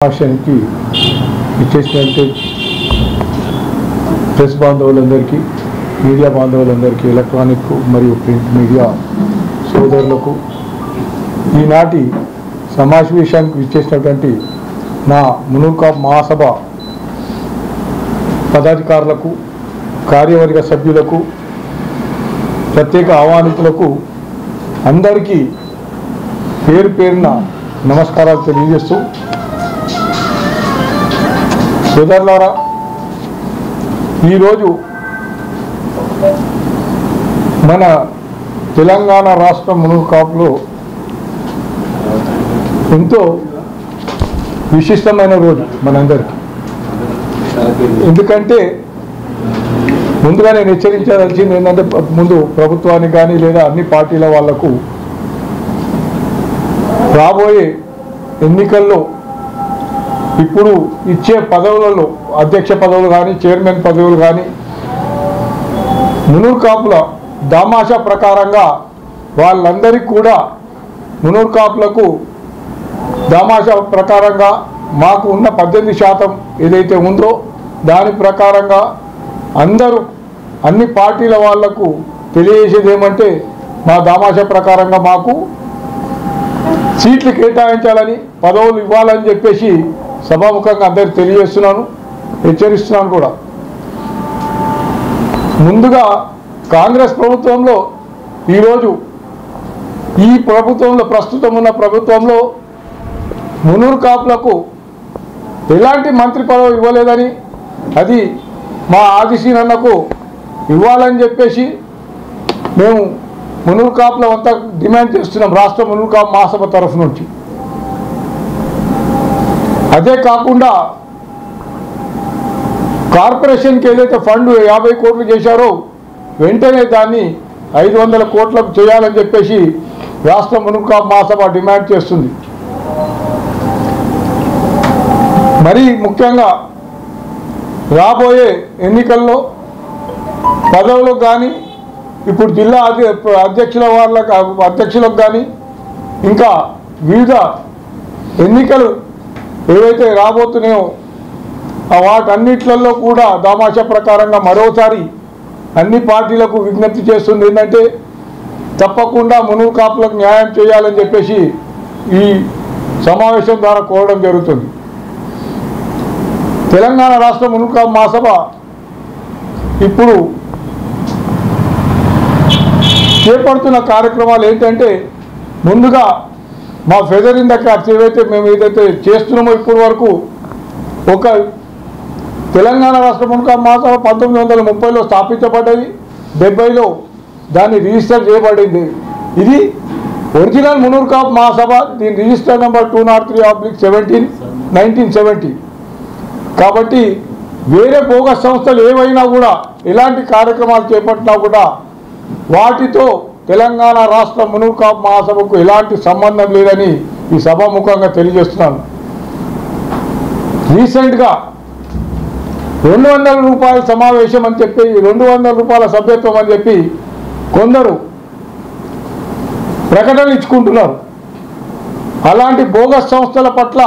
భాషకి ఇచ్చేసినట్టు press బాంధవులందరికీ, media బాంధవులందరికీ, electronic మరియు print media సోదరులకు ఈనాటి సమావేశానికి ఇచ్చేసినటువంటి నా మునూర్ మహాసభ పదాధికారులకు, కార్యవర్గ సభ్యులకు, ప్రత్యేక ఆహ్వానితులకు అందరికీ పేరు పేరున నమస్కారాలు తెలియజేస్తూ, సోదరులారా, ఈరోజు మన తెలంగాణ రాష్ట్ర మునూర్ కాపులో ఎంతో విశిష్టమైన రోజు మనందరికీ. ఎందుకంటే ముందుగా నేను హెచ్చరించాల్సింది ఏంటంటే, ముందు ప్రభుత్వానికి కానీ లేదా అన్ని పార్టీల వాళ్లకు రాబోయే ఎన్నికల్లో ఇప్పుడు ఇచ్చే పదవులలో అధ్యక్ష పదవులు కానీ, చైర్మన్ పదవులు కానీ మునూర్ కాపుల దామాషా ప్రకారంగా వాళ్ళందరికీ కూడా మునూర్ కాపులకు దామాషా ప్రకారంగా మాకు ఉన్న 18% ఏదైతే ఉందో దాని ప్రకారంగా అందరూ అన్ని పార్టీల వాళ్లకు తెలియజేసేది ఏమంటే, మా దామాషా ప్రకారంగా మాకు సీట్లు కేటాయించాలని, పదవులు ఇవ్వాలని చెప్పేసి సభాముఖంగా అందరికి తెలియజేస్తున్నాను, హెచ్చరిస్తున్నాను కూడా. ముందుగా కాంగ్రెస్ ప్రభుత్వంలో ఈరోజు ఈ ప్రభుత్వంలో ప్రస్తుతం ఉన్న ప్రభుత్వంలో మునూర్ కాపులకు ఎలాంటి మంత్రి పదవి ఇవ్వలేదని, అది మా ఆదిశీనన్నకు ఇవ్వాలని చెప్పేసి మేము మునూర్ కాపుల అంతా డిమాండ్ చేస్తున్నాం, రాష్ట్ర మునూర్ కాపు మహాసభ తరఫు నుంచి. అదే కాకుండా కార్పొరేషన్కి ఏదైతే ఫండ్ 50 కోట్లు చేశారో వెంటనే దాన్ని 500 కోట్లకు చేయాలని చెప్పేసి రాష్ట్ర మునూర్ కాపు మహాసభ డిమాండ్ చేస్తుంది. మరీ ముఖ్యంగా రాబోయే ఎన్నికల్లో పదవులకు కానీ, ఇప్పుడు జిల్లా అధ్యక్షులకు కానీ, ఇంకా వివిధ ఎన్నికలు ఏవైతే రాబోతున్నాయో వాటన్నిట్లలో కూడా దామాషా ప్రకారంగా మరోసారి అన్ని పార్టీలకు విజ్ఞప్తి చేస్తుంది ఏంటంటే, తప్పకుండా మునూర్ కాపులకు న్యాయం చేయాలని చెప్పేసి ఈ సమావేశం ద్వారా కోరడం జరుగుతుంది. తెలంగాణ రాష్ట్ర మునూర్ కాపు మహాసభ ఇప్పుడు చేపడుతున్న కార్యక్రమాలు ఏంటంటే, ముందుగా మా ఫెదర్ ఇన్ ద క్యాప్స్ ఏదైతే చేస్తున్నామో ఇప్పటి వరకు, ఒక తెలంగాణ రాష్ట్ర మునూర్ కాపు మహాసభ 1930లో స్థాపించబడ్డది, 70లో దాన్ని రిజిస్టర్ చేయబడింది. ఇది ఒరిజినల్ మునూర్ కాపు మహాసభ. దీని రిజిస్టర్ నెంబర్ 203/17 1970. కాబట్టి వేరే బోగస్ సంస్థలు ఏవైనా కూడా ఎలాంటి కార్యక్రమాలు చేపట్టినా కూడా వాటితో తెలంగాణ రాష్ట్ర మునూర్ కాపు మహాసభకు ఎలాంటి సంబంధం లేదని ఈ సభాముఖంగా తెలియజేస్తున్నాను. రీసెంట్గా 200 రూపాయల సమావేశం అని చెప్పి, 200 రూపాయల సభ్యత్వం అని చెప్పి కొందరు ప్రకటనలు ఇచ్చుకుంటున్నారు. అలాంటి బోగస్ సంస్థల పట్ల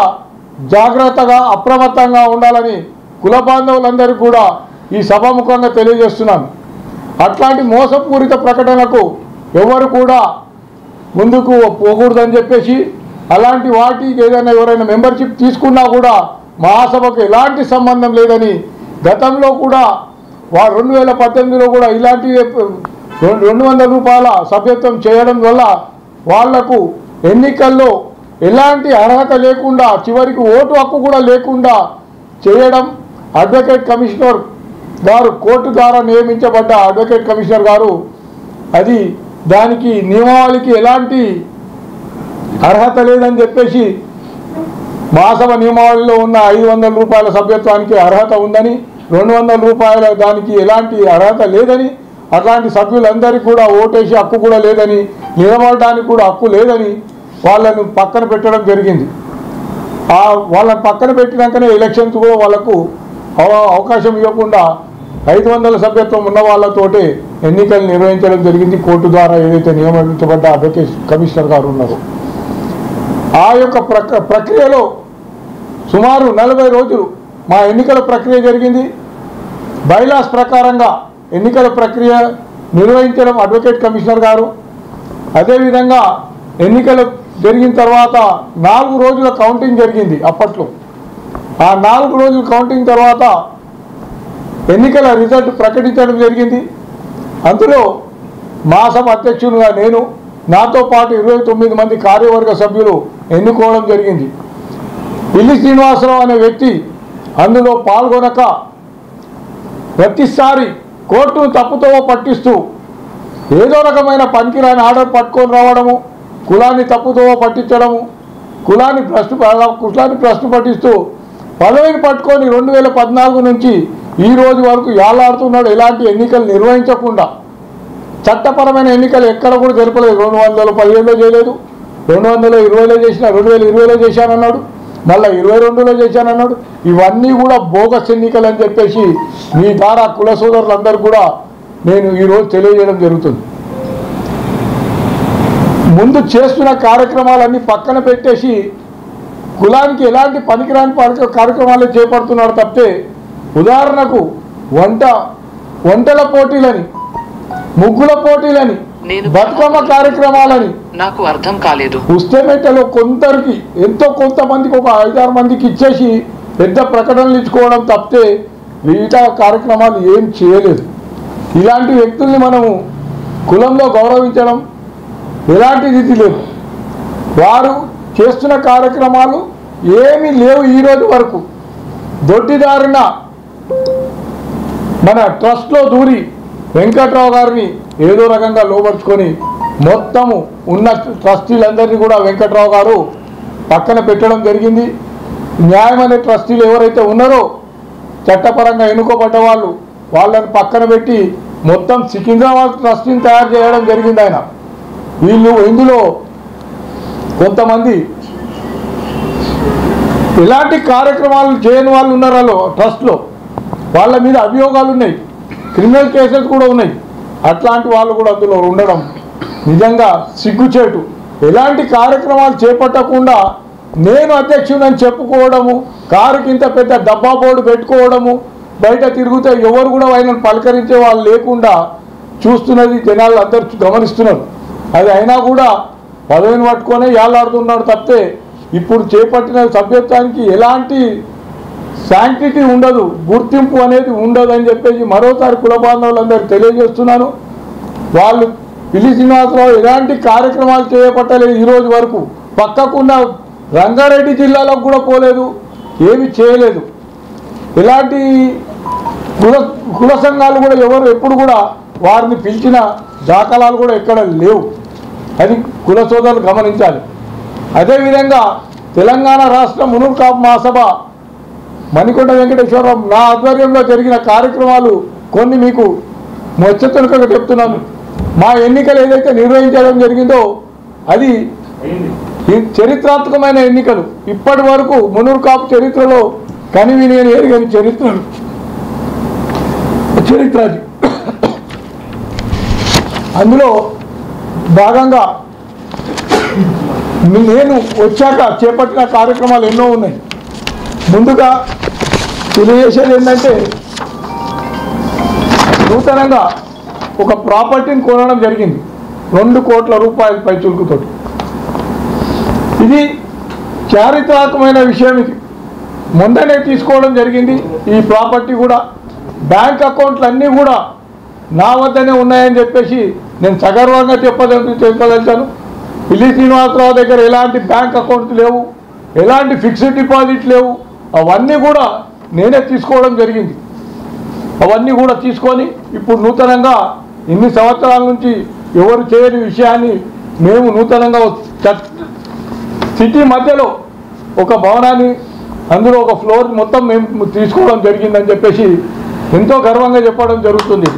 జాగ్రత్తగా, అప్రమత్తంగా ఉండాలని కుల బాంధవులందరికీ కూడా ఈ సభాముఖంగా తెలియజేస్తున్నాను. అట్లాంటి మోసపూరిత ప్రకటనలకు ఎవరు కూడా ముందుకు పోకూడదని చెప్పేసి, అలాంటి వాటికి ఏదైనా ఎవరైనా మెంబర్షిప్ తీసుకున్నా కూడా మహాసభకు ఎలాంటి సంబంధం లేదని, గతంలో కూడా 2018లో కూడా ఇలాంటి 200 రూపాయల సభ్యత్వం చేయడం వల్ల వాళ్లకు ఎన్నికల్లో ఎలాంటి అర్హత లేకుండా, చివరికి ఓటు హక్కు కూడా లేకుండా చేయడం, అడ్వకేట్ కమిషనర్ గారు, కోర్టు ద్వారా నియమించబడ్డ అడ్వకేట్ కమిషనర్ గారు అది దానికి నియమావళికి ఎలాంటి అర్హత లేదని చెప్పేసి, మహాసభ నియమావళిలో ఉన్న 500 రూపాయల సభ్యత్వానికి అర్హత ఉందని, 200 రూపాయల దానికి ఎలాంటి అర్హత లేదని, అట్లాంటి సభ్యులందరికీ కూడా ఓటేసే హక్కు కూడా లేదని, నిలబడడానికి కూడా హక్కు లేదని వాళ్ళను పక్కన పెట్టడం జరిగింది. వాళ్ళని పక్కన పెట్టినాకనే ఎలక్షన్స్ కూడా వాళ్ళకు అవకాశం ఇవ్వకుండా 500 సభ్యత్వం ఉన్న వాళ్ళతోటే ఎన్నికలు నిర్వహించడం జరిగింది. కోర్టు ద్వారా ఏదైతే నియమించబడ్డ అడ్వకేట్ కమిషనర్ గారు ఉన్నారో ఆ యొక్క ప్రక్రియలో సుమారు 40 రోజులు మా ఎన్నికల ప్రక్రియ జరిగింది. బైలాస్ ప్రకారంగా ఎన్నికల ప్రక్రియ నిర్వహించడం అడ్వకేట్ కమిషనర్ గారు. అదేవిధంగా ఎన్నికలు జరిగిన తర్వాత 4 రోజుల కౌంటింగ్ జరిగింది. అప్పట్లో ఆ 4 రోజుల కౌంటింగ్ తర్వాత ఎన్నికల రిజల్ట్ ప్రకటించడం జరిగింది. అందులో మా సభ అధ్యక్షునిగా నేను, నాతో పాటు 29 మంది కార్యవర్గ సభ్యులు ఎన్నుకోవడం జరిగింది. పిల్లి శ్రీనివాసరావు అనే వ్యక్తి అందులో పాల్గొనక ప్రతిసారి కోర్టును తప్పుతో పట్టిస్తూ ఏదో రకమైన పనికిరాని ఆర్డర్ పట్టుకొని రావడము, కులాన్ని తప్పుతో పట్టించడము, కులాన్ని ప్రశ్న పట్టిస్తూ పదవిని పట్టుకొని 2014 నుంచి ఈ రోజు వరకు యాలాడుతున్నాడు. ఎలాంటి ఎన్నికలు నిర్వహించకుండా చట్టపరమైన ఎన్నికలు ఎక్కడ కూడా జరపలేదు. 2017లో చేయలేదు, 2020లో చేసిన, 2020లో చేశానన్నాడు, మళ్ళీ 2022లో చేశానన్నాడు. ఇవన్నీ కూడా బోగస్ ఎన్నికలు అని చెప్పేసి మీ ద్వారా కుల సోదరులందరూ కూడా నేను ఈరోజు తెలియజేయడం జరుగుతుంది. ముందు చేస్తున్న కార్యక్రమాలన్నీ పక్కన పెట్టేసి కులానికి ఎలాంటి పనికిరాని కార్యక్రమాలు చేపడుతున్నారు తప్పితే, ఉదాహరణకు వంటల పోటీలని, ముగ్గుల పోటీలని, బతుకమ్మ కార్యక్రమాలని నాకు అర్థం కాలేదు. ఉస్తేమెట్టలో కొందరికి, కొంతమందికి, ఒక 5-6 మందికి ఇచ్చేసి పెద్ద ప్రకటనలు ఇచ్చుకోవడం తప్పితే మిగతా కార్యక్రమాలు ఏం చేయలేదు. ఇలాంటి వ్యక్తుల్ని మనము కులంలో గౌరవించడం ఎలాంటి రీతి లేదు. వారు చేస్తున్న కార్యక్రమాలు ఏమీ లేవు. ఈరోజు వరకు దొడ్డిదారిన మన ట్రస్ట్లో దూరి వెంకట్రావు గారిని ఏదో రకంగా లోపరుచుకొని మొత్తము ఉన్న ట్రస్టీలందరినీ కూడా వెంకట్రావు గారు పక్కన పెట్టడం జరిగింది. న్యాయం అనే ట్రస్టీలు ఎవరైతే ఉన్నారో చట్టపరంగా ఎన్నుకోబడ్డ వాళ్ళని పక్కన పెట్టి మొత్తం సికింద్రాబాద్ ట్రస్టీని తయారు చేయడం జరిగింది ఆయన. ఇందులో కొంతమంది ఎలాంటి కార్యక్రమాలు చేయని వాళ్ళు ఉన్నారు ట్రస్ట్లో, వాళ్ళ మీద అభియోగాలు ఉన్నాయి, క్రిమినల్ కేసెస్ కూడా ఉన్నాయి. అట్లాంటి వాళ్ళు కూడా అందులో ఉండడం నిజంగా సిగ్గుచేటు. ఎలాంటి కార్యక్రమాలు చేపట్టకుండా నేను అధ్యక్షుడని చెప్పుకోవడము, కారుకి ఇంత పెద్ద డబ్బా బోర్డు పెట్టుకోవడము, బయట తిరిగితే ఎవరు కూడా ఆయనను పలకరించే వాళ్ళు లేకుండా చూస్తున్నది జనాలు అందరూ గమనిస్తున్నారు. అది అయినా కూడా పదవిని పట్టుకొనే యాలాడుతున్నాడు తప్పితే ఇప్పుడు చేపట్టిన సభ్యత్వానికి ఎలాంటి శాంక్టిటీ ఉండదు, గుర్తింపు అనేది ఉండదు అని చెప్పేసి మరోసారి కుల బాంధవులందరూ తెలియజేస్తున్నాను. వాళ్ళు పిల్లి శ్రీనివాసరావు ఎలాంటి కార్యక్రమాలు చేపట్టలేదు ఈరోజు వరకు. పక్కకున్న రంగారెడ్డి జిల్లాలకు కూడా పోలేదు, ఏమి చేయలేదు. ఎలాంటి కుల సంఘాలు కూడా ఎవరు ఎప్పుడు కూడా వారిని పిలిచిన దాఖలాలు కూడా ఎక్కడ లేవు. అది కుల సోదరులు గమనించాలి. అదేవిధంగా తెలంగాణ రాష్ట్ర మునూర్ కాపు మహాసభ మణికొండ వెంకటేశ్వరరావు నా ఆధ్వర్యంలో జరిగిన కార్యక్రమాలు కొన్ని మీకు ముచ్చటగా చెప్తున్నాను. మా ఎన్నికలు ఏదైతే నిర్వహించడం జరిగిందో అది చరిత్రాత్మకమైన ఎన్నికలు. ఇప్పటి వరకు మునూర్ కాపు చరిత్రలో కనివిని ఎరుగని చరిత్ర అది. అందులో భాగంగా నేను వచ్చాక చేపట్టిన కార్యక్రమాలు ఎన్నో ఉన్నాయి. ముందుగా తెలియజేసేది ఏంటంటే, నూతనంగా ఒక ప్రాపర్టీని కొనడం జరిగింది 2 కోట్ల రూపాయల పైచులుకుతో. ఇది చారిత్రాత్మకమైన విషయం. ఇది మొన్ననే తీసుకోవడం జరిగింది. ఈ ప్రాపర్టీ కూడా బ్యాంక్ అకౌంట్లు అన్నీ కూడా నా వద్దనే ఉన్నాయని చెప్పేసి నేను సగర్వంగా చెప్పదలుచాను. పిల్లి శ్రీనివాసరావు దగ్గర ఎలాంటి బ్యాంక్ అకౌంట్స్ లేవు, ఎలాంటి ఫిక్స్డ్ డిపాజిట్ లేవు. అవన్నీ కూడా నేనే తీసుకోవడం జరిగింది. అవన్నీ కూడా తీసుకొని ఇప్పుడు నూతనంగా ఇన్ని సంవత్సరాల నుంచి ఎవరు చేయని విషయాన్ని మేము నూతనంగా సిటీ మధ్యలో ఒక భవనాన్ని, అందులో ఒక ఫ్లోర్ మొత్తం మేము తీసుకోవడం జరిగిందని చెప్పేసి ఎంతో గర్వంగా చెప్పడం జరుగుతుంది.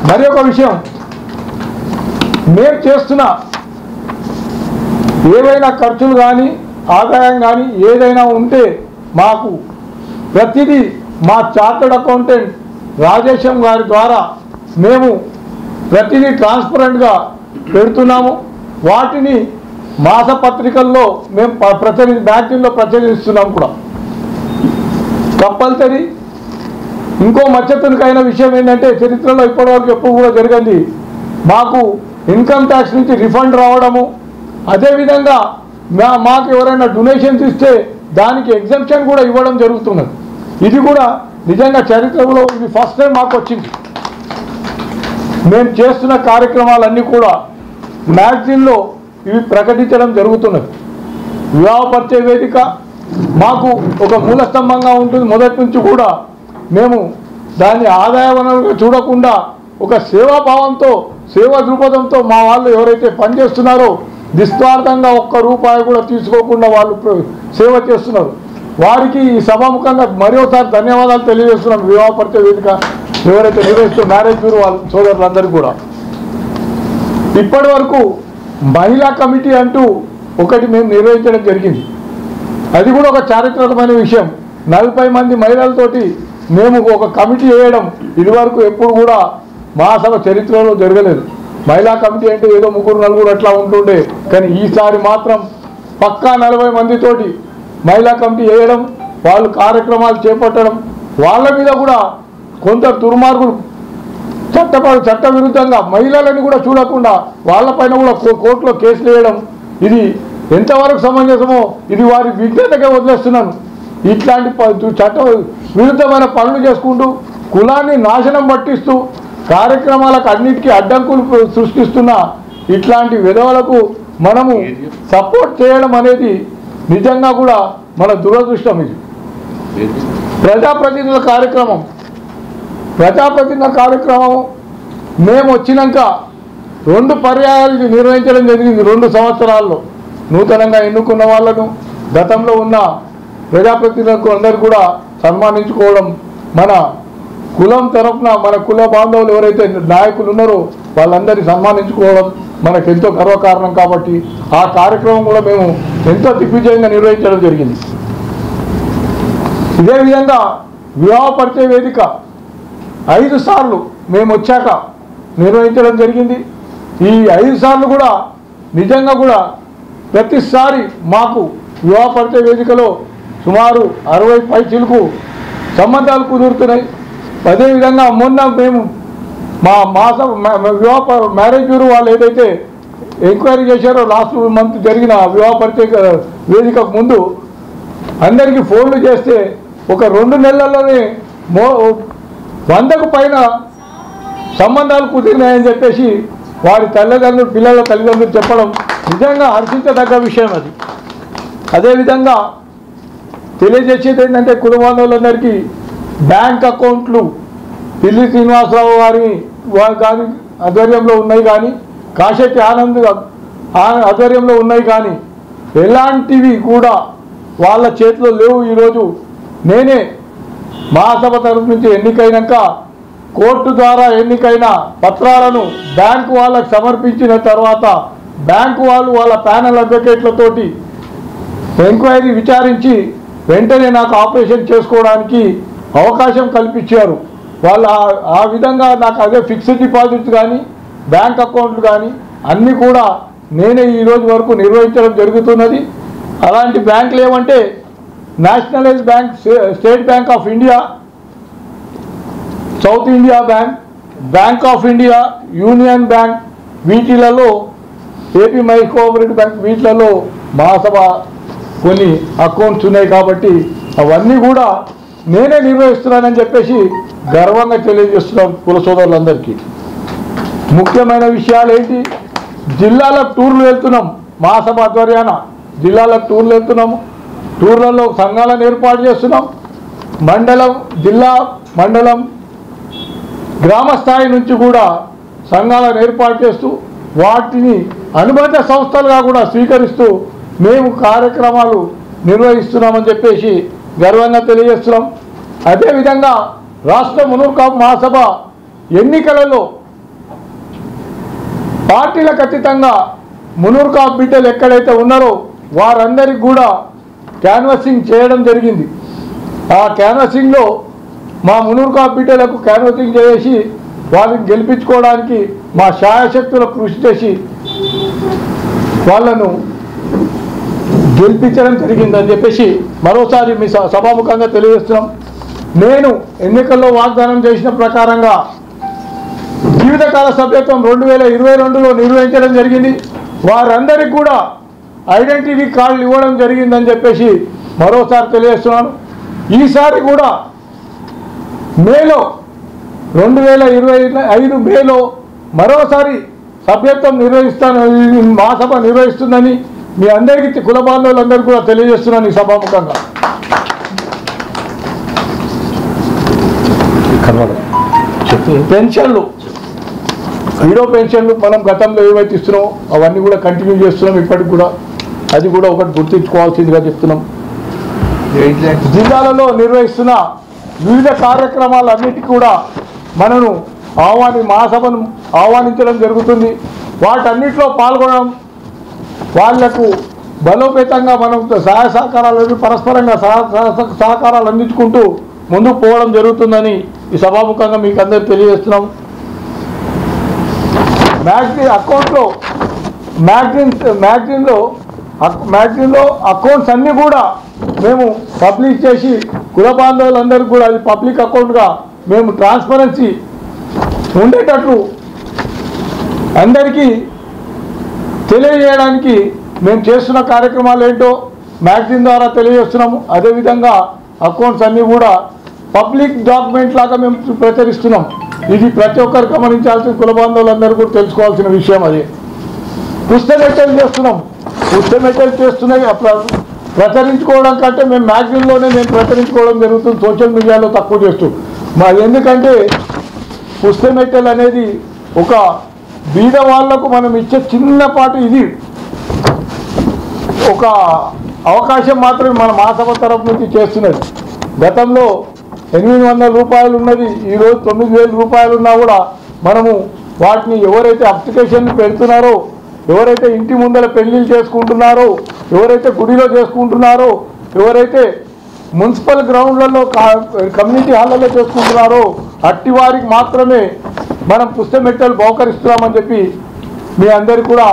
మరి ఒక విషయం, మేము చేస్తున్న ఏవైనా ఖర్చులు కానీ ఆదాయం కానీ ఏదైనా ఉంటే మాకు ప్రతిదీ మా చార్టర్డ్ అకౌంటెంట్ రాజేశం గారి ద్వారా మేము ప్రతిదీ ట్రాన్స్పరెంట్గా పెడుతున్నాము. వాటిని మాసపత్రికల్లో మేము మ్యాగజైన్లో ప్రచురిస్తున్నాం కూడా కంపల్సరీ. ఇంకో మచ్చతనికైన విషయం ఏంటంటే చరిత్రలో ఇప్పటివరకు ఎప్పుడు కూడా జరిగింది, మాకు ఇన్కమ్ ట్యాక్స్ నుంచి రిఫండ్ రావడము, అదేవిధంగా మాకు ఎవరైనా డొనేషన్స్ ఇస్తే దానికి ఎగ్జంప్షన్ కూడా ఇవ్వడం జరుగుతున్నది. ఇది కూడా నిజంగా చరిత్రలో ఇది ఫస్ట్ టైం మాకు వచ్చింది. మేము చేస్తున్న కార్యక్రమాలన్నీ కూడా మ్యాగజైన్లో ఇవి ప్రకటించడం జరుగుతున్నది. వివాహ పరిచయ వేదిక మాకు ఒక మూలస్తంభంగా ఉంటుంది. మొదటి నుంచి కూడా మేము దాన్ని ఆదాయ వనరుగా చూడకుండా ఒక సేవాభావంతో సేవా దృక్పథంతో మా వాళ్ళు ఎవరైతే పనిచేస్తున్నారో నిస్వార్థంగా ఒక్క రూపాయి కూడా తీసుకోకుండా వాళ్ళు సేవ చేస్తున్నారు. వారికి ఈ సభాముఖంగా మరోసారి ధన్యవాదాలు తెలియజేస్తున్నాం. వివాహ పరిచయ వేదిక ఎవరైతే నిర్వహిస్తున్న మ్యారేజ్ బ్యూరో వాళ్ళ సోదరులందరికీ కూడా. ఇప్పటి వరకు మహిళా కమిటీ అంటూ ఒకటి మేము నిర్వహించడం జరిగింది. అది కూడా ఒక చారిత్రకమైన విషయం. 40 మంది మహిళలతోటి మేము ఒక కమిటీ వేయడం ఇదివరకు ఎప్పుడు కూడా మహాసభ చరిత్రలో జరగలేదు. మహిళా కమిటీ అంటే ఏదో 3-4 అట్లా ఉంటుండే, కానీ ఈసారి మాత్రం పక్కా 40 మందితోటి మహిళా కమిటీ వేయడం, వాళ్ళు కార్యక్రమాలు చేపట్టడం, వాళ్ళ మీద కూడా కొంత దుర్మార్గులు చట్టవిరుద్ధంగా మహిళలని కూడా చూడకుండా వాళ్ళపైన కూడా కోర్టులో కేసులు వేయడం, ఇది ఎంతవరకు సమంజసమో ఇది వారి విజ్ఞతగా వదిలేస్తున్నాను. ఇట్లాంటి చట్ట విరుద్ధమైన పనులు చేసుకుంటూ కులాన్ని నాశనం పట్టిస్తూ కార్యక్రమాలకు అన్నిటికీ అడ్డంకులు సృష్టిస్తున్న ఇట్లాంటి విధవలకు మనము సపోర్ట్ చేయడం అనేది నిజంగా కూడా మన దురదృష్టం. ఇది ప్రజాప్రతినిధుల కార్యక్రమం మేము వచ్చినాక 2 పర్యాయాలు నిర్వహించడం జరిగింది. 2 సంవత్సరాల్లో నూతనంగా ఎన్నుకున్న వాళ్ళను గతంలో ఉన్న ప్రజాప్రతినిధులకు అందరూ కూడా సన్మానించుకోవడం, మన కులం తరఫున మన కుల బాంధవులు ఎవరైతే నాయకులు ఉన్నారో వాళ్ళందరినీ సన్మానించుకోవడం మనకెంతో గర్వకారణం. కాబట్టి ఆ కార్యక్రమం కూడా మేము ఎంతో దిగ్విజయంగా నిర్వహించడం జరిగింది. ఇదే విధంగా వివాహ పరిచయ వేదిక 5 సార్లు మేము వచ్చాక నిర్వహించడం జరిగింది. ఈ 5 సార్లు కూడా నిజంగా కూడా ప్రతిసారి మాకు వివాహ పరిచయ వేదికలో సుమారు 60 పైచిలకు సంబంధాలు కుదురుతున్నాయి. అదేవిధంగా మొన్న మేము మా మ్యారేజ్ బ్యూరో వాళ్ళు ఏదైతే ఎంక్వైరీ చేశారో లాస్ట్ మంత్ జరిగిన వివాహ పరిచయ వేదికకు ముందు అందరికీ ఫోన్లు చేస్తే ఒక 2 నెలల్లోనే 100కు పైన సంబంధాలు కుదిరినాయని చెప్పేసి వారి పిల్లల తల్లిదండ్రులు చెప్పడం నిజంగా హర్షించదగ్గ విషయం. అది అదేవిధంగా తెలియజేసేది ఏంటంటే కుల బాంధవులందరికీ బ్యాంక్ అకౌంట్లు పిల్లి శ్రీనివాసరావు గారి ఆధ్వర్యంలో ఉన్నాయి, కానీ కాశెట్టి ఆనంద్ ఆధ్వర్యంలో ఉన్నాయి, కానీ ఎలాంటివి కూడా వాళ్ళ చేతిలో లేవు. ఈరోజు నేనే మహాసభ తరఫు నుంచి ఎన్నికైనాక కోర్టు ద్వారా ఎన్నికైన పత్రాలను బ్యాంకు వాళ్ళకు సమర్పించిన తర్వాత బ్యాంకు వాళ్ళు వాళ్ళ ప్యానల్ అడ్వకేట్లతోటి ఎంక్వైరీ విచారించి వెంటనే నాకు ఆపరేషన్ చేసుకోవడానికి అవకాశం కల్పించారు. వాళ్ళు ఆ విధంగా నాకు అదే ఫిక్స్డ్ డిపాజిట్స్ కానీ బ్యాంక్ అకౌంట్లు కానీ అన్నీ కూడా నేనే ఈరోజు వరకు నిర్వహించడం జరుగుతున్నది. అలాంటి బ్యాంకులు ఏమంటే nationalise bank, state bank of India, south India bank, bank of India, union bank, వీటిలలో ఏపీ మైక్రో కోఆపరేటివ్ బ్యాంక్, వీటిలలో మహాసభ కొన్ని అకౌంట్స్ ఉన్నాయి. కాబట్టి అవన్నీ కూడా నేనే నిర్వహిస్తున్నానని చెప్పేసి గర్వంగా తెలియజేస్తున్నాను కుల సోదరులందరికీ. ముఖ్యమైన విషయాలు ఏంటి, జిల్లాలకు టూర్లు వెళ్తున్నాం. మహాసభ ఆధ్వర్యాన జిల్లాలకు టూర్లు వెళ్తున్నాము. టూర్లలో సంఘాలను ఏర్పాటు చేస్తున్నాం. మండలం, జిల్లా, మండలం, గ్రామ స్థాయి నుంచి కూడా సంఘాలను ఏర్పాటు చేస్తూ వాటిని అనుబంధ సంస్థలుగా కూడా స్వీకరిస్తూ మేము కార్యక్రమాలు నిర్వహిస్తున్నామని చెప్పేసి గర్వంగా తెలియజేస్తున్నాం. అదేవిధంగా రాష్ట్ర మునూర్ కాపు మహాసభ ఎన్నికలలో పార్టీలకు అతీతంగా మునూర్ కాపు బిడ్డలు ఎక్కడైతే ఉన్నారో వారందరికీ కూడా క్యాన్వసింగ్ చేయడం జరిగింది. ఆ క్యాన్వసింగ్లో మా మునూర్ కాపు బిడ్డలకు క్యాన్వసింగ్ చేసి వారిని గెలిపించుకోవడానికి మా శాయశక్తుల కృషి చేసి వాళ్ళను గెలిపించడం జరిగిందని చెప్పేసి మరోసారి మీ సభాముఖంగా తెలియజేస్తున్నాం. నేను ఎన్నికల్లో వాగ్దానం చేసిన ప్రకారంగా జీవితకాల సభ్యత్వం 2022లో నిర్వహించడం జరిగింది. వారందరికీ కూడా ఐడెంటిటీ కార్డులు ఇవ్వడం జరిగిందని చెప్పేసి మరోసారి తెలియజేస్తున్నాను. ఈసారి కూడా మేలో 2025 మేలో మరోసారి సభ్యత్వం మహాసభ నిర్వహిస్తుందని మీ అందరికీ కుల బాంధవులందరికీ కూడా తెలియజేస్తున్నాను ఈ సభాముఖంగా. పెన్షన్లు, హీరో పెన్షన్లు మనం గతంలో ఏవైతే ఇస్తున్నామో అవన్నీ కూడా కంటిన్యూ చేస్తున్నాం. ఇప్పటికి కూడా అది కూడా ఒకటి గుర్తించుకోవాల్సిందిగా చెప్తున్నాం. జిల్లాలలో నిర్వహిస్తున్న వివిధ కార్యక్రమాలన్నిటికీ కూడా మనను మహాసభను ఆహ్వానించడం జరుగుతుంది. వాటన్నిటిలో పాల్గొనడం, వాళ్లకు బలోపేతంగా మనం సహాయ సహకారాలు పరస్పరంగా సహకారాలు అందించుకుంటూ ముందుకు పోవడం జరుగుతుందని ఈ సభాముఖంగా మీకు అందరికీ తెలియజేస్తున్నాం. మ్యాగజైన్లో అకౌంట్స్ అన్నీ కూడా మేము పబ్లిష్ చేసి కుల బాంధవులందరికీ కూడా అది పబ్లిక్ అకౌంట్గా మేము ట్రాన్స్పరెన్సీ ఉండేటట్లు అందరికీ తెలియజేయడానికి మేము చేస్తున్న కార్యక్రమాలు ఏంటో మ్యాగజైన్ ద్వారా తెలియజేస్తున్నాము. అదేవిధంగా అకౌంట్స్ అన్నీ కూడా పబ్లిక్ డాక్యుమెంట్ లాగా మేము ప్రచురిస్తున్నాం. ఇది ప్రతి ఒక్కరు గమనించాల్సిన కుల బాంధవులందరూ కూడా తెలుసుకోవాల్సిన విషయం. అది పుస్తమెట్టలు చేస్తున్నాం. పుస్తమెట్టలు చేస్తున్నాయి ప్రచురించుకోవడం కంటే మేము మ్యాగజైన్లోనే మేము ప్రచురించుకోవడం జరుగుతుంది. సోషల్ మీడియాలో తక్కువ చేస్తూ ఎందుకంటే పుస్తమెట్టలు అనేది ఒక బీద వాళ్లకు మనం ఇచ్చే చిన్నపాటి ఇది ఒక అవకాశం మాత్రమే మన మహాసభ తరఫు నుంచి చేస్తున్నది. గతంలో 800 రూపాయలు ఉన్నది, ఈరోజు 9000 రూపాయలు ఉన్నా కూడా మనము వాటిని ఎవరైతే అప్లికేషన్ పెడుతున్నారో, ఎవరైతే ఇంటి ముందర పెళ్లిళ్ళు చేసుకుంటున్నారో, ఎవరైతే గుడిలో చేసుకుంటున్నారో, ఎవరైతే మున్సిపల్ గ్రౌండ్లలో కమ్యూనిటీ హాల్లో చేసుకుంటున్నారో అట్టి వారికి మాత్రమే మనం పుస్తమెట్టలు బహుకరిస్తున్నామని చెప్పి మీ అందరికీ కూడా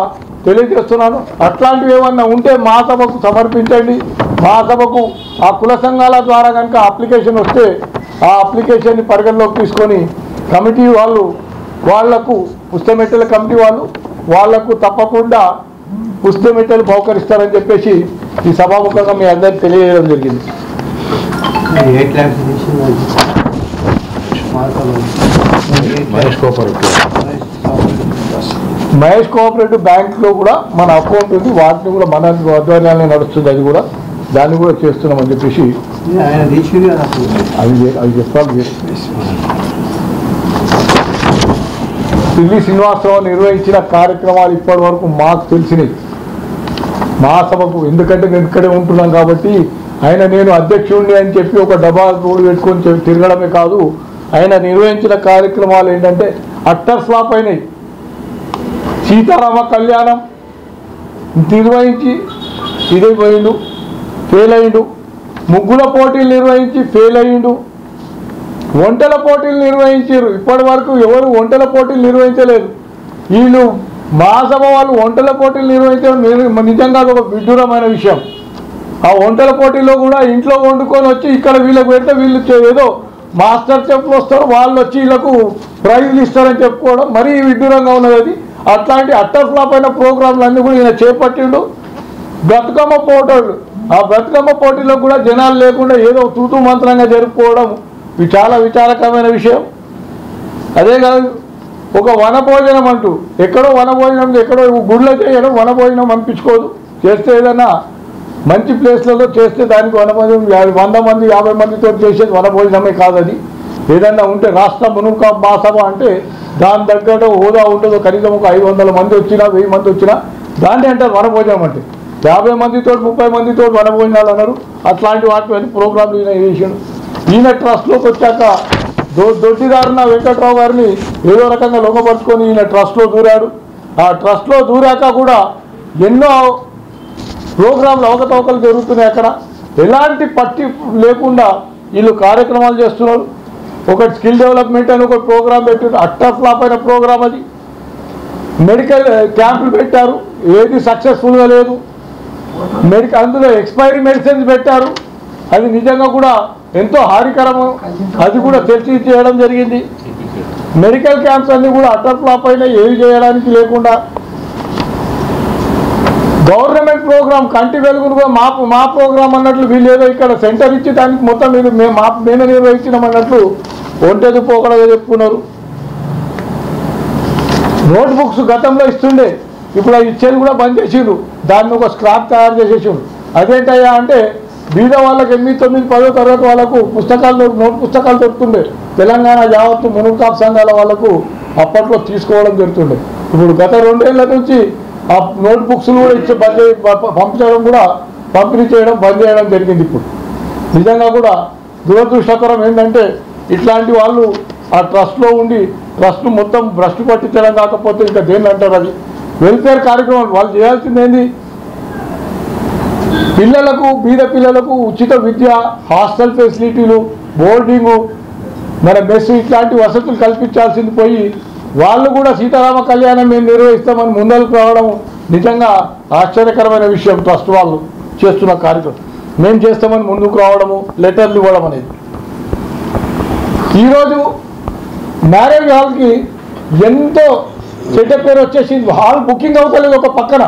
తెలియజేస్తున్నాను. అట్లాంటివి ఏమన్నా ఉంటే మహాసభకు సమర్పించండి. మహాసభకు ఆ కుల సంఘాల ద్వారా కనుక అప్లికేషన్ వస్తే ఆ అప్లికేషన్ని పరిగణలోకి తీసుకొని కమిటీ వాళ్లకు పుస్తమెట్టల కమిటీ వాళ్లకు తప్పకుండా పుస్తమెట్టలు బహుకరిస్తారని చెప్పేసి ఈ సభాముఖంగా మీ అందరికీ తెలియజేయడం జరిగింది. మహేష్ కోఆపరేటివ్ బ్యాంక్లో కూడా మన అకౌంట్ ఉంది. వాటిని కూడా మన ఆధ్వర్యాలనే నడుస్తుంది. అది కూడా దాన్ని కూడా చేస్తున్నామని చెప్పేసి అవి చెప్పాలి. పిల్లి శ్రీనివాసరావు నిర్వహించిన కార్యక్రమాలు ఇప్పటి వరకు మాకు తెలిసినవి. మహాసభకు ఎందుకంటే నేను ఇక్కడే ఉంటున్నాం కాబట్టి నేను అధ్యక్షుడిని అని చెప్పి ఒక డబ్బా రోడ్డు పెట్టుకొని తిరగడమే కాదు, ఆయన నిర్వహించిన కార్యక్రమాలు ఏంటంటే అట్టర్ ఫ్లాప్ అయినాయి. సీతారామ కళ్యాణం నిర్వహించి ఇదే పోయిండు, ఫెయిల్ అయ్యిండు. ముగ్గుల పోటీలు నిర్వహించి ఫెయిల్ అయ్యిండు. వంటల పోటీలు నిర్వహించారు. ఇప్పటి వరకు ఎవరు వంటల పోటీలు నిర్వహించలేదు. వీళ్ళు మహాసభ వాళ్ళు వంటల పోటీలు నిర్వహించడం నిజంగా ఒక విడ్డూరమైన విషయం. ఆ వంటల పోటీలో కూడా ఇంట్లో వండుకొని వచ్చి ఇక్కడ వీళ్ళకి పెడితే వీళ్ళు ఏదో మాస్టర్ చెఫ్లు వస్తారు, వాళ్ళు వచ్చి వీళ్ళకు ప్రైజ్లు ఇస్తారని చెప్పుకోవడం మరీ విడ్డూరంగా ఉన్నది. అది అట్లాంటి అట్టర్ ఫ్లాప్ అయిన ప్రోగ్రాంలు అన్నీ కూడా ఈయన చేపట్టిండు. బతుకమ్మ పోటీలు, ఆ బతుకమ్మ పోటీలో కూడా జనాలు లేకుండా ఏదో తూతూ మంత్రంగా జరుపుకోవడం చాలా విచారకరమైన విషయం. అదే కాదు, ఒక వనభోజనం అంటూ ఎక్కడో వనభోజనం ఎక్కడో గుళ్ళో చేయడం వనభోజనం అనిపించుకోదు. చేస్తే ఏదైనా మంచి ప్లేస్లలో చేస్తే దానికి వనభోజనం 100 మంది 50 మందితో చేసేది వనభోజనమే కాదు. అది ఏదన్నా ఉంటే రాష్ట్ర మునుక మహాసభ అంటే దాని దగ్గర హోదా ఉండదు. కనీసం ఒక 500 మంది వచ్చినా 1000 మంది వచ్చినా దాన్ని అంటారు వనభోజనం. అంటే 50 మందితో 30 మందితో వనభోజనాలు అన్నారు. అట్లాంటి వాటి ప్రోగ్రాంలు ఈయన చేసాడు. ఈయన ట్రస్ట్లోకి వచ్చాక దొడ్డిదారున వెంకట్రావు గారిని ఏదో రకంగా లొంగపరుచుకొని ఈయన ట్రస్ట్లో దూరాడు. ఆ ట్రస్ట్లో దూరాక కూడా ఎన్నో ప్రోగ్రాంలు అవకతవకలు జరుగుతున్నాయి. అక్కడ ఎలాంటి పట్టి లేకుండా వీళ్ళు కార్యక్రమాలు చేస్తున్నారు. ఒకటి స్కిల్ డెవలప్మెంట్ అని ఒక ప్రోగ్రాం పెట్టారు, అట్టర్ ఫ్లాప్ అయిన ప్రోగ్రాం. అది మెడికల్ క్యాంపులు పెట్టారు, ఏది సక్సెస్ఫుల్గా లేదు. అందులో ఎక్స్పైరీ మెడిసిన్స్ పెట్టారు. అది నిజంగా కూడా ఎంతో హానికరము. అది కూడా తెలిసి చేయడం జరిగింది. మెడికల్ క్యాంప్స్ అన్నీ కూడా అటర్ ఫ్లాప్ అయినా ఏవి చేయడానికి లేకుండా గవర్నమెంట్ ప్రోగ్రామ్ కంటి వెలుగునుగా మా ప్రోగ్రామ్ అన్నట్లు వీళ్ళు ఏదో ఇక్కడ సెంటర్ ఇచ్చి దానికి మొత్తం మేము నిర్వహించినాం అన్నట్లు ఒంటెది పోకడగా చెప్పుకున్నారు. నోట్ బుక్స్ గతంలో ఇస్తుండే, ఇప్పుడు అది ఇచ్చేది కూడా బంద్ చేసిండు. దాన్ని ఒక స్క్రాప్ తయారు చేసేసిండు. అదేంటయ్యా అంటే బీద వాళ్ళకి 8, 9, 10వ తరగతి వాళ్ళకు నోట్ పుస్తకాలు దొరుకుతుండే. తెలంగాణ యావత్తు మునుగు సంఘాల వాళ్ళకు అప్పట్లో తీసుకోవడం జరుగుతుండే. ఇప్పుడు గత 2 ఏళ్ల నుంచి ఆ నోట్ బుక్స్లు కూడా ఇచ్చి పంపిణీ చేయడం బంద్ చేయడం జరిగింది. ఇప్పుడు నిజంగా కూడా దురదృష్టకరం ఏంటంటే ఇట్లాంటి వాళ్ళు ఆ ట్రస్ట్లో ఉండి ట్రస్ట్ మొత్తం భ్రష్టు పట్టించడం కాకపోతే ఇంకా దేన్ని అంటారు. అది వెల్ఫేర్ కార్యక్రమాలు వాళ్ళు చేయాల్సింది ఏంది? పిల్లలకు బీద పిల్లలకు ఉచిత విద్య, హాస్టల్ ఫెసిలిటీలు, బోర్డింగు, మన మెస్ ఇట్లాంటి వసతులు కల్పించాల్సింది పోయి వాళ్ళు కూడా సీతారామ కళ్యాణం మేము నిర్వహిస్తామని ముందరకు రావడం నిజంగా ఆశ్చర్యకరమైన విషయం. ట్రస్ట్ వాళ్ళు చేస్తున్న కార్యక్రమం మేము చేస్తామని ముందుకు రావడము, లెటర్లు ఇవ్వడం అనేది. ఈరోజు మ్యారేజ్ హాల్కి ఎంతో చెడ్డ పేరు వచ్చేసింది. హాల్ బుకింగ్ అవుతలేదు. ఒక పక్కన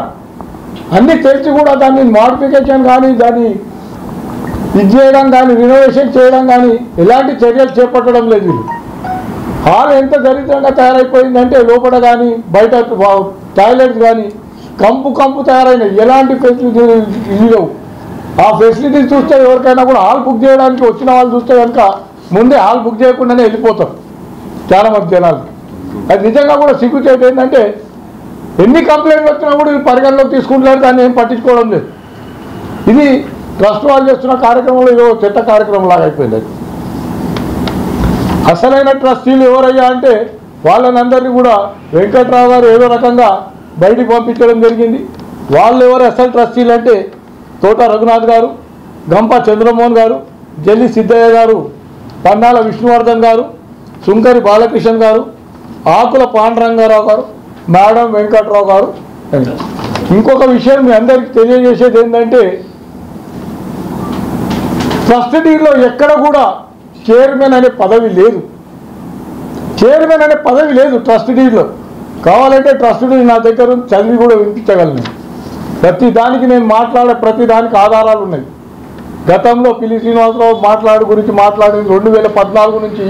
అన్నీ తెలిసి కూడా దాన్ని మోడిఫికేషన్ కానీ దాన్ని ఇది చేయడం కానీ రినోవేషన్ చేయడం కానీ ఎలాంటి చర్యలు చేపట్టడం లేదు. వీళ్ళు హాల్ ఎంత దరిద్రంగా తయారైపోయిందంటే లోపల కానీ బయట టాయిలెట్స్ కానీ కంపు తయారైనాయి. ఎలాంటి ఫెసిలిటీ లేవు. ఆ ఫెసిలిటీస్ చూస్తే ఎవరికైనా కూడా హాల్ బుక్ చేయడానికి వచ్చిన వాళ్ళు చూస్తే కనుక ముందే హాల్ బుక్ చేయకుండానే వెళ్ళిపోతారు చాలామంది జనాలు. అది నిజంగా కూడా సిగ్గుచేటు. ఏంటంటే ఎన్ని కంప్లైంట్లు వచ్చినా కూడా పరిగణలోకి తీసుకుంటున్నారు, దాన్ని ఏం పట్టించుకోవడం లేదు. ఇది ట్రస్ట్ వాళ్ళు చేస్తున్న కార్యక్రమంలో ఏదో చెత్త కార్యక్రమం లాగా అయిపోయింది. అది అసలైన ట్రస్టీలు ఎవరయ్యా అంటే వాళ్ళని అందరినీ కూడా వెంకట్రావు గారు ఏదో రకంగా బయటికి పంపించడం జరిగింది. వాళ్ళు ఎవరు అసలు ట్రస్టీలు అంటే తోట రఘునాథ్ గారు, గంప చంద్రమోహన్ గారు, జల్లి సిద్ధయ్య గారు, పన్నాల విష్ణువర్ధన్ గారు, సుంకరి బాలకృష్ణ గారు, ఆకుల పాండురంగారావు గారు, మేడం వెంకట్రావు గారు. ఇంకొక విషయం మీ అందరికీ తెలియజేసేది ఏంటంటే ట్రస్టీలో ఎక్కడ కూడా చైర్మన్ అనే పదవి లేదు. చైర్మన్ అనే పదవి లేదు ట్రస్టీలో. కావాలంటే ట్రస్టీ నా దగ్గర చదివి కూడా వినిపించగలను. ప్రతి దానికి నేను ప్రతి దానికి ఆధారాలు ఉన్నాయి. గతంలో పిల్లి శ్రీనివాసరావు గురించి మాట్లాడింది 2014 నుంచి